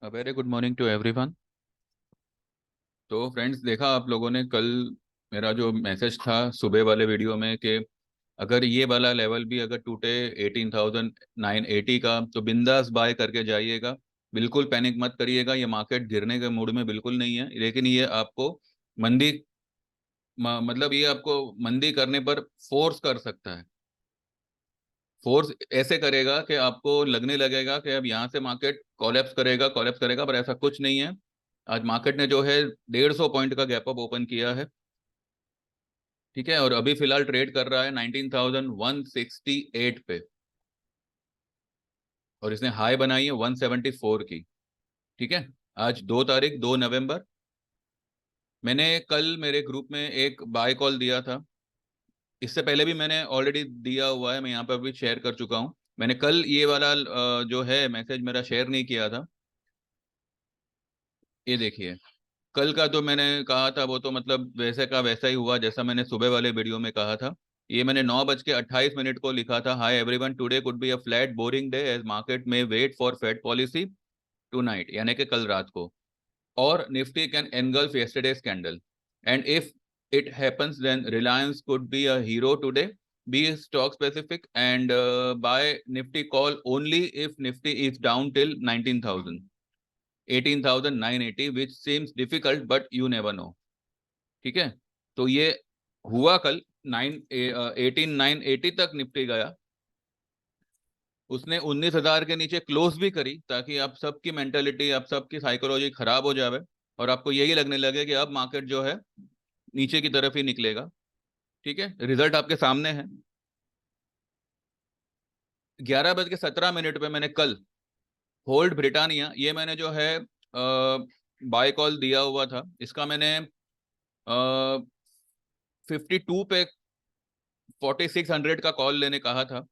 Very good morning to everyone. तो friends, देखा आप लोगों ने कल मेरा जो मैसेज था सुबह वाले वीडियो में कि अगर ये वाला लेवल भी अगर टूटे 18,980 का तो बिंदास बाय करके जाइएगा। बिल्कुल पैनिक मत करिएगा, ये मार्केट गिरने के मूड में बिल्कुल नहीं है, लेकिन ये आपको मंदी मतलब ये आपको मंदी करने पर फोर्स कर सकता है। फोर्स ऐसे करेगा कि आपको लगने लगेगा कि अब यहाँ से मार्केट कॉलेप्स करेगा, पर ऐसा कुछ नहीं है। आज मार्केट ने जो है 150 पॉइंट का गैप अप ओपन किया है। ठीक है, और अभी फिलहाल ट्रेड कर रहा है 19,168 पे, और इसने हाई बनाई है 174 की। ठीक है, आज 2 नवंबर। मैंने कल मेरे ग्रुप में एक बाय कॉल दिया था। इससे पहले भी मैंने ऑलरेडी दिया हुआ है, मैं यहाँ पर भी शेयर कर चुका हूँ। मैंने कल ये वाला जो है मैसेज मेरा शेयर नहीं किया था। ये देखिए, कल का जो मैंने कहा था वो तो मतलब वैसे का वैसा ही हुआ जैसा मैंने सुबह वाले वीडियो में कहा था। ये मैंने 9:28 को लिखा था। Hi everyone, today could be a flat boring day as market में wait for Fed policy tonight, यानी कि कल रात को, और Nifty can engulf yesterday's candle, and if it happens then Reliance could be a hero today. Be stock specific and buy Nifty call only if Nifty is down till 19,000 18,980 which seems difficult but you never know. ठीक है, तो ये हुआ कल। 18,980 तक निपटी गया। उसने 19,000 के नीचे क्लोज भी करी ताकि आप सबकी मेंटेलिटी, आप सबकी साइकोलॉजी खराब हो जावे और आपको यही लगने लगे कि अब मार्केट जो है नीचे की तरफ ही निकलेगा। ठीक है, रिजल्ट आपके सामने है। 11:17 पे मैंने कल होल्ड ब्रिटानिया, ये मैंने जो है बाय कॉल दिया हुआ था, इसका मैंने 52 पे 4,600 का कॉल लेने कहा था,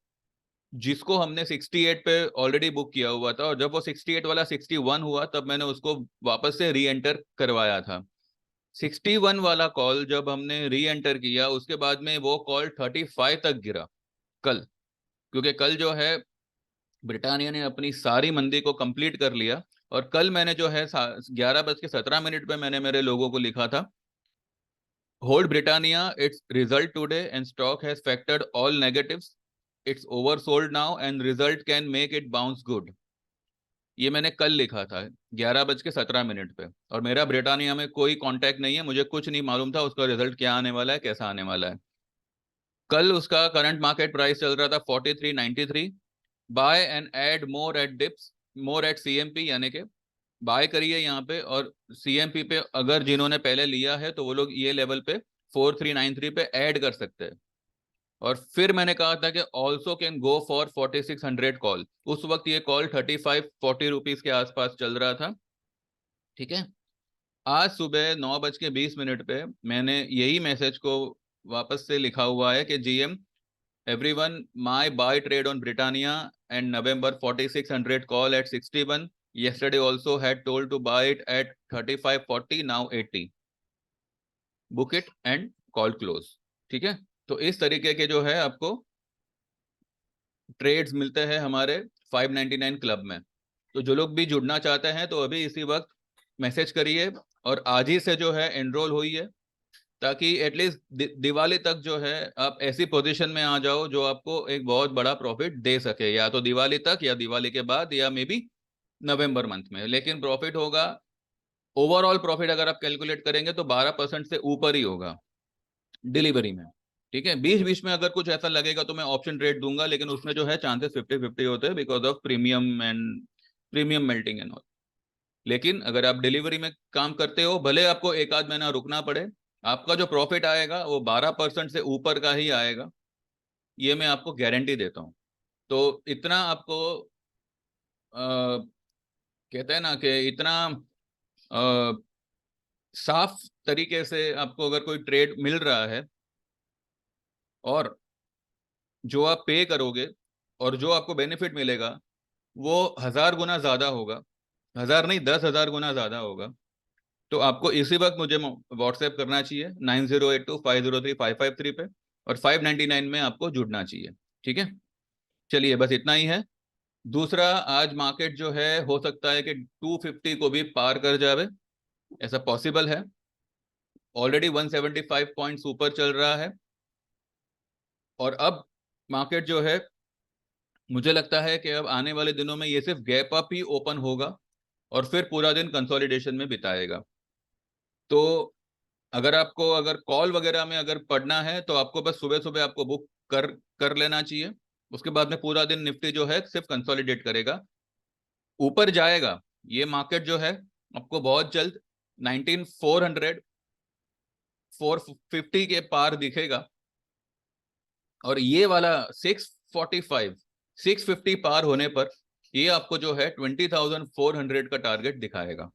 जिसको हमने 68 पे ऑलरेडी बुक किया हुआ था, और जब वो 68 वाला 61 हुआ तब मैंने उसको वापस से री एंटर करवाया था। 61 वाला कॉल जब हमने री एंटर किया उसके बाद में वो कॉल 35 तक गिरा कल, क्योंकि कल जो है ब्रिटानिया ने अपनी सारी मंदी को कंप्लीट कर लिया। और कल मैंने जो है 11:17 पे मैंने मेरे लोगों को लिखा था, Hold Britannia, its result today and stock has factored all negatives. It's oversold now and result can make it bounce good. ये मैंने कल लिखा था 11:17 पे, और मेरा ब्रिटानिया में कोई कांटेक्ट नहीं है, मुझे कुछ नहीं मालूम था उसका रिजल्ट क्या आने वाला है, कैसा आने वाला है। कल उसका करंट मार्केट प्राइस चल रहा था 43.93। Buy and add more at dips, more at CMP, यानी कि बाय करिए यहाँ पे, और सीएमपी पे अगर जिन्होंने पहले लिया है तो वो लोग ये लेवल पे 4393 पे ऐड कर सकते हैं। और फिर मैंने कहा था कि also can go for 4600 call. उस वक्त ये कॉल 35-40 रुपीज के आसपास चल रहा था। ठीक है, आज सुबह 9:20 पे मैंने यही मैसेज को वापस से लिखा हुआ है कि GM everyone, my buy trade on Britannia and November 4600 call at 61 yesterday also had told to buy it at 35.40, now 80, book it and call close। ठीक है, तो इस तरीके के जो है आपको ट्रेड्स मिलते हैं हमारे 599 क्लब में। तो जो लोग भी जुड़ना चाहते हैं तो अभी इसी वक्त मैसेज करिए और आज ही से जो है एनरोल होइए, ताकि एटलीस्ट दिवाली तक जो है आप ऐसी पोजीशन में आ जाओ जो आपको एक बहुत बड़ा प्रॉफिट दे सके, या तो दिवाली तक या दिवाली के बाद या मे बी नवंबर मंथ में, लेकिन प्रॉफिट होगा। ओवरऑल प्रॉफिट अगर आप कैलकुलेट करेंगे तो 12% से ऊपर ही होगा डिलीवरी में। ठीक है, बीच बीच में अगर कुछ ऐसा लगेगा तो मैं ऑप्शन ट्रेड दूंगा, लेकिन उसमें जो है चांसेस 50-50 होते हैं because of premium melting and all. लेकिन अगर आप डिलीवरी में काम करते हो, भले आपको एक आध महीना रुकना पड़े, आपका जो प्रॉफिट आएगा वो 12% से ऊपर का ही आएगा, ये मैं आपको गारंटी देता हूँ। तो इतना आपको कहते हैं ना कि इतना अ, साफ तरीके से आपको अगर कोई ट्रेड मिल रहा है, और जो आप पे करोगे और जो आपको बेनिफिट मिलेगा वो 1,000 गुना ज्यादा होगा। 1,000 नहीं, 10,000 गुना ज्यादा होगा। तो आपको इसी वक्त मुझे व्हाट्सएप करना चाहिए 9082503553 पे, और 599 में आपको जुड़ना चाहिए। ठीक है, चलिए बस इतना ही है। दूसरा, आज मार्केट जो है हो सकता है कि 250 को भी पार कर जावे, ऐसा पॉसिबल है। ऑलरेडी 175 पॉइंट्स ऊपर चल रहा है, और अब मार्केट जो है, मुझे लगता है कि अब आने वाले दिनों में ये सिर्फ गैप अप ही ओपन होगा और फिर पूरा दिन कंसोलिडेशन में बिताएगा। तो अगर कॉल वगैरह में अगर पढ़ना है तो आपको बस सुबह सुबह आपको बुक कर कर लेना चाहिए। उसके बाद में पूरा दिन निफ्टी जो है सिर्फ कंसोलिडेट करेगा, ऊपर जाएगा। ये मार्केट जो है आपको बहुत जल्द 19400 450 के पार दिखेगा, और ये वाला 645 650 पार होने पर ये आपको जो है 20,400 का टारगेट दिखाएगा।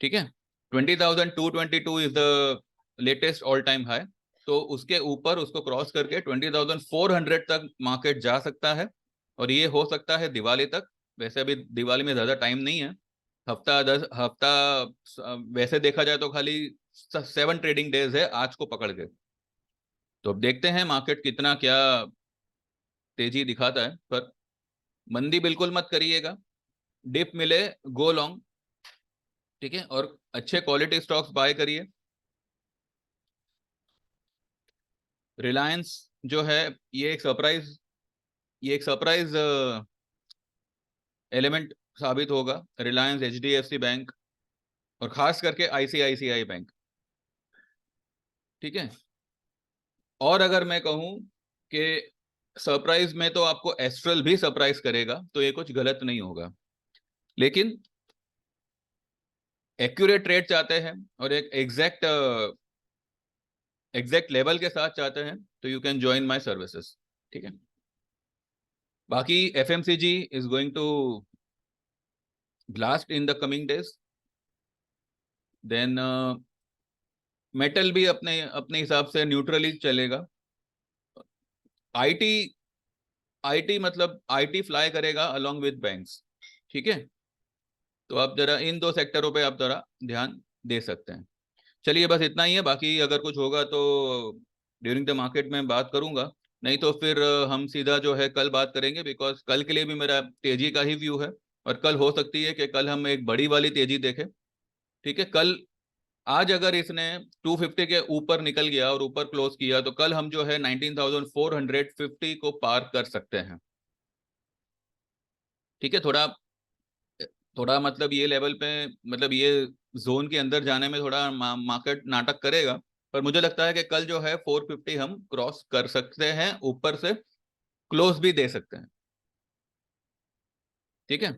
ठीक है, 20,222 is the latest all time high. तो उसके ऊपर उसको क्रॉस करके 20,400 तक मार्केट जा सकता है, और ये हो सकता है दिवाली तक। वैसे अभी दिवाली में ज्यादा टाइम नहीं है, हफ्ता वैसे देखा जाए तो खाली 7 ट्रेडिंग डेज है आज को पकड़ के। तो अब देखते हैं मार्केट कितना क्या तेजी दिखाता है, पर मंदी बिल्कुल मत करिएगा। डिप मिले गो लॉन्ग, ठीक है, और अच्छे क्वालिटी स्टॉक्स बाय करिए। रिलायंस जो है, ये एक सरप्राइज एलिमेंट साबित होगा। रिलायंस, एचडीएफसी बैंक, और खास करके आईसीआईसीआई बैंक। ठीक है, और अगर मैं कहूं कि सरप्राइज में तो आपको एस्ट्रल भी सरप्राइज करेगा, तो ये कुछ गलत नहीं होगा। लेकिन एक्यूरेट रेट चाहते हैं और एक एग्जैक्ट लेवल के साथ चाहते हैं, तो you can join my services. ठीक है, बाकी FMCG is going to blast in the coming days. Then metal भी अपने अपने हिसाब से न्यूट्रली चलेगा। आईटी आईटी मतलब आईटी फ्लाई करेगा अलोंग विद बैंक्स। ठीक है, तो आप जरा इन दो सेक्टरों पे आप जरा ध्यान दे सकते हैं। चलिए, बस इतना ही है। बाकी अगर कुछ होगा तो ड्यूरिंग द मार्केट में बात करूंगा, नहीं तो फिर हम सीधा जो है कल बात करेंगे, बिकॉज कल के लिए भी मेरा तेजी का ही व्यू है। और कल हो सकती है कि कल हम एक बड़ी वाली तेजी देखें। ठीक है, कल आज अगर इसने 250 के ऊपर निकल गया और ऊपर क्लोज किया, तो कल हम जो है 19,450 को पार कर सकते हैं। ठीक है, थोड़ा थोड़ा मतलब ये लेवल पे, मतलब ये जोन के अंदर जाने में थोड़ा मार्केट नाटक करेगा, पर मुझे लगता है कि कल जो है 450 हम क्रॉस कर सकते हैं, ऊपर से क्लोज भी दे सकते हैं। ठीक है,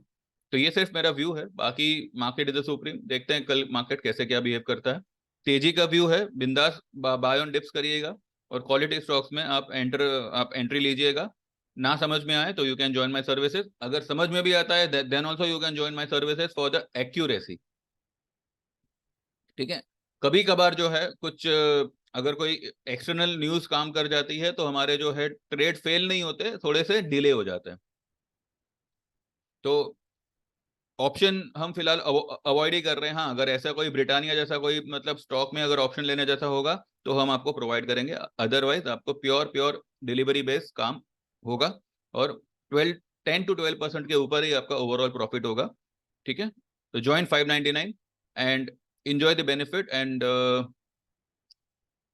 तो ये सिर्फ मेरा व्यू है। बाकी मार्केट इज द सुप्रीम, देखते हैं कल मार्केट कैसे क्या बिहेव करता है। तेजी का व्यू है, बिंदास बाय ऑन डिप्स करिएगा, और क्वालिटी स्टॉक्स में आप एंट्री लीजिएगा। ना समझ में आए तो you can join my services, अगर समझ में भी आता है then also you can join my services for the accuracy. ठीक है, कभी कभार जो है कुछ अगर कोई एक्सटर्नल न्यूज काम कर जाती है तो हमारे जो है ट्रेड फेल नहीं होते, थोड़े से डिले हो जाते हैं। तो ऑप्शन हम फिलहाल अवॉइड ही कर रहे हैं। हाँ, अगर ऐसा कोई ब्रिटानिया जैसा कोई मतलब स्टॉक में अगर ऑप्शन लेने जैसा होगा तो हम आपको प्रोवाइड करेंगे, अदरवाइज आपको प्योर प्योर डिलीवरी बेस्ड काम होगा, और 10 to 12% के ऊपर ही आपका ओवरऑल प्रॉफिट होगा। ठीक है, तो join 599 and enjoy the benefit and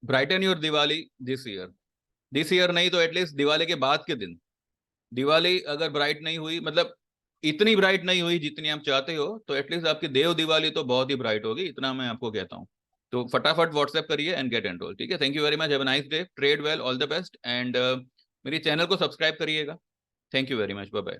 brighten your Diwali this year नहीं तो एटलीस्ट दिवाली के बाद के दिन। दिवाली अगर ब्राइट नहीं हुई, मतलब इतनी ब्राइट नहीं हुई जितनी आप चाहते हो, तो एटलीस्ट आपकी देव दिवाली तो बहुत ही ब्राइट होगी, इतना मैं आपको कहता हूँ। तो फटाफट व्हाट्सएप करिए एंड गेट एनरोल। ठीक है, thank you very much, have a nice day, trade well, all the best, and मेरी चैनल को सब्सक्राइब करिएगा। Thank you very much, bye bye.